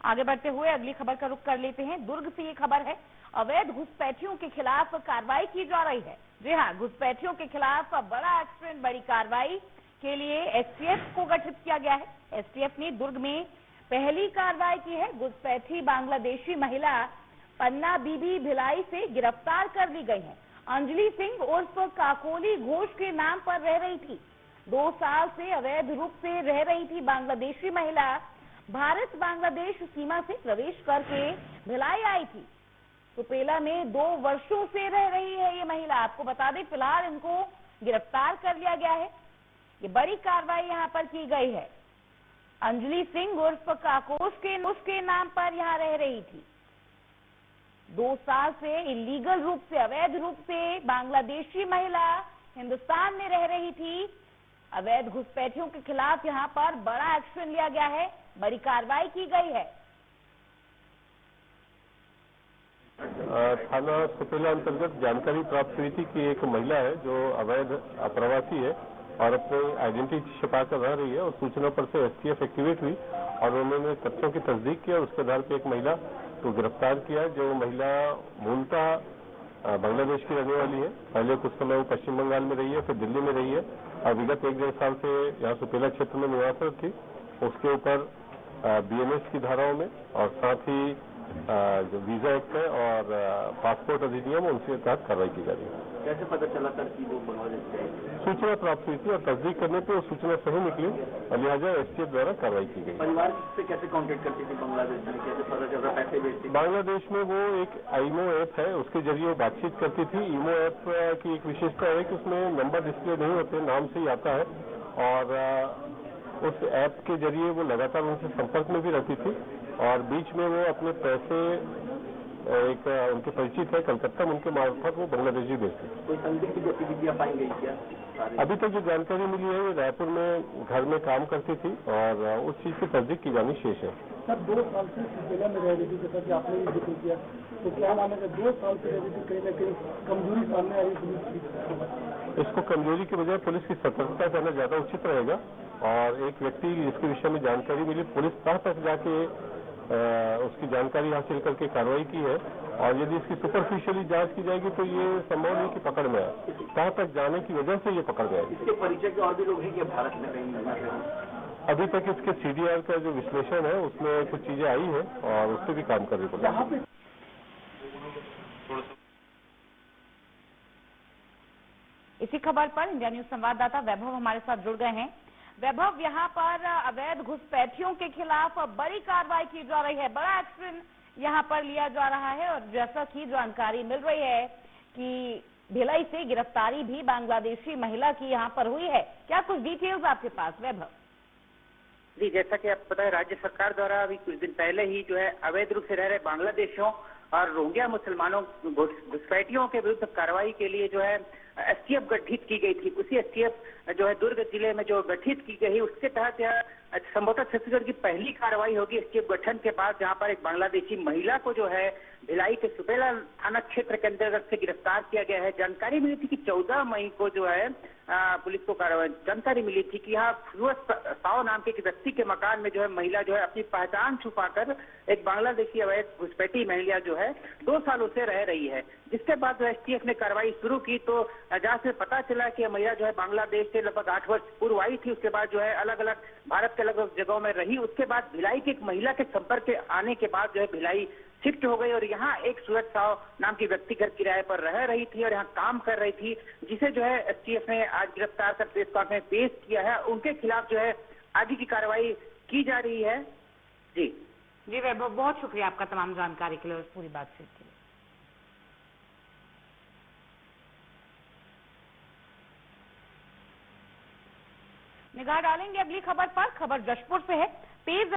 आगे बढ़ते हुए अगली खबर का रुख कर लेते हैं। दुर्ग से ये खबर है, अवैध घुसपैठियों के खिलाफ कार्रवाई की जा रही है। जी हाँ, घुसपैठियों के खिलाफ बड़ा एक्शन, बड़ी कार्रवाई के लिए एसटीएफ को गठित किया गया है। एसटीएफ ने दुर्ग में पहली कार्रवाई की है। घुसपैठी बांग्लादेशी महिला पन्ना बीबी भिलाई से गिरफ्तार कर ली गई है। अंजलि सिंह उर्फ काकोली घोष के नाम पर रह रही थी। 2 साल से अवैध रूप से रह रही थी बांग्लादेशी महिला। भारत बांग्लादेश सीमा से प्रवेश करके भिलाई आई थी। सुपेला में 2 वर्षों से रह रही है ये महिला। आपको बता दें, फिलहाल इनको गिरफ्तार कर लिया गया है। ये बड़ी कार्रवाई यहाँ पर की गई है। अंजलि सिंह उर्फ काकोश के नाम पर यहाँ रह रही थी। 2 साल से इलीगल रूप से, अवैध रूप से बांग्लादेशी महिला हिंदुस्तान में रह रही थी। अवैध घुसपैठियों के खिलाफ यहाँ पर बड़ा एक्शन लिया गया है, बड़ी कार्रवाई की गई है। थाना सुपेला अंतर्गत जानकारी प्राप्त हुई थी कि एक महिला है जो अवैध अप्रवासी है और अपनी आइडेंटिटी छिपाकर रह रही है, और सूचना पर से एसटीएफ एक्टिवेट हुई और उन्होंने तथ्यों की तस्दीक किया। उसके आधार पर एक महिला को गिरफ्तार किया, जो महिला मूलतः बांग्लादेश की रहने वाली है। पहले कुछ समय वो पश्चिम बंगाल में रही है, फिर दिल्ली में रही है और विगत 1-1.5 साल से यहाँ सुपेला क्षेत्र में निवासरत थी। उसके ऊपर बीएनएस की धाराओं में और साथ ही जो वीजा एक्ट है और पासपोर्ट अधिनियम, उनके तहत कार्रवाई की जा रही है। कैसे पता चला सर कि वो बांग्लादेश से? सूचना प्राप्त हुई थी और तस्दीक करने पर सूचना सही निकली और लिहाजा एसटीएफ द्वारा कार्रवाई की गई। परिवार से कैसे कांटेक्ट करती थी बांग्लादेश में, कैसे पता चल रहा पैसे भेजती? बांग्लादेश में वो एक ईमो ऐप है, उसके जरिए वो बातचीत करती थी। ईमो ऐप की एक विशेषता है कि उसमें नंबर डिस्प्ले नहीं होते, नाम से ही आता है, और उस ऐप के जरिए वो लगातार उनसे संपर्क में भी रहती थी और बीच में वो अपने पैसे एक उनके परिचित है कलकत्ता में, उनके मार्फत वो बांग्लादेशी भेजती थी। कोई संदिग्ध गतिविधियां पाई गई क्या? अभी तक जो जानकारी मिली है, वो रायपुर में घर में काम करती थी और उस चीज की तस्दीक की जानी शेष है। सर 2 साल से सुपेला में रह रही थी, जैसा कि आपने भी जिक्र किया, तो क्या नाम है, 2 साल से रह रही थी, कहीं न कहीं कमजोरी सामने आ रही पुलिस की? इसको कमजोरी की बजाय पुलिस की सतर्कता करना ज्यादा उचित रहेगा। और एक व्यक्ति जिसके विषय में जानकारी मिली, पुलिस तक जाके उसकी जानकारी हासिल करके कार्रवाई की है, और यदि इसकी सुपरफिशियली जांच की जाएगी तो ये संभव नहीं कि पकड़ में आए। कहां तक जाने की वजह से ये पकड़ गए। इसके परिचय के और भी लोग हैं कि भारत में कहीं? अभी तक इसके सीडीआर का जो विश्लेषण है उसमें कुछ चीजें आई है और उस पर भी काम करनी पड़ेगी। इसी खबर पर इंडिया न्यूज संवाददाता वैभव हमारे साथ जुड़ गए हैं। वैभव, यहाँ पर अवैध घुसपैठियों के खिलाफ बड़ी कार्रवाई की जा रही है, बड़ा एक्शन यहाँ पर लिया जा रहा है, और जैसा कि जानकारी मिल रही है कि भिलाई से गिरफ्तारी भी बांग्लादेशी महिला की यहाँ पर हुई है। क्या कुछ डिटेल्स आपके पास वैभव? जी, जैसा कि आपको पता है, राज्य सरकार द्वारा अभी कुछ दिन पहले ही जो है अवैध रूप से रह रहे बांग्लादेशियों और रोहिंग्या मुसलमानों घुसपैठियों के विरुद्ध कार्रवाई के लिए जो है एसटीएफ गठित की गई थी। उसी एसटीएफ जो है दुर्ग जिले में जो गठित की गई, उसके तहत यह संभवतः छत्तीसगढ़ की पहली कार्रवाई होगी एसटीएफ गठन के बाद, जहां पर एक बांग्लादेशी महिला को जो है भिलाई के सुपेला थाना क्षेत्र के अंतर्गत से गिरफ्तार किया गया है। जानकारी मिली थी कि 14 मई को जो है पुलिस को जानकारी मिली थी कि यहाँ फिरोज साव नाम के एक व्यक्ति के मकान में जो है महिला जो है अपनी पहचान छुपाकर एक बांग्लादेशी अवैध घुसपैठी महिला जो है 2 सालों से रह रही है। जिसके बाद एसटीएफ ने कार्रवाई शुरू की तो जहां से पता चला कि महिला जो है बांग्लादेश से लगभग 8 वर्ष पूर्व आई थी। उसके बाद जो है अलग अलग भारत के अलग अलग जगहों में रही। उसके बाद भिलाई की एक महिला के संपर्क के आने के बाद जो है भिलाई शिफ्ट हो गई और यहाँ एक सूरज साव नाम की व्यक्ति घर किराए पर रह रही थी और यहाँ काम कर रही थी, जिसे जो है एसटीएफ ने आज गिरफ्तार कर प्रेस कॉन्फ्रेंस में पेश किया है। उनके खिलाफ जो है आगे की कार्रवाई की जा रही है। जी वैभव, बहुत शुक्रिया आपका तमाम जानकारी के लिए और पूरी बातचीत के लिए। निगाह डालेंगे अगली खबर पर। खबर जशपुर से है। तेज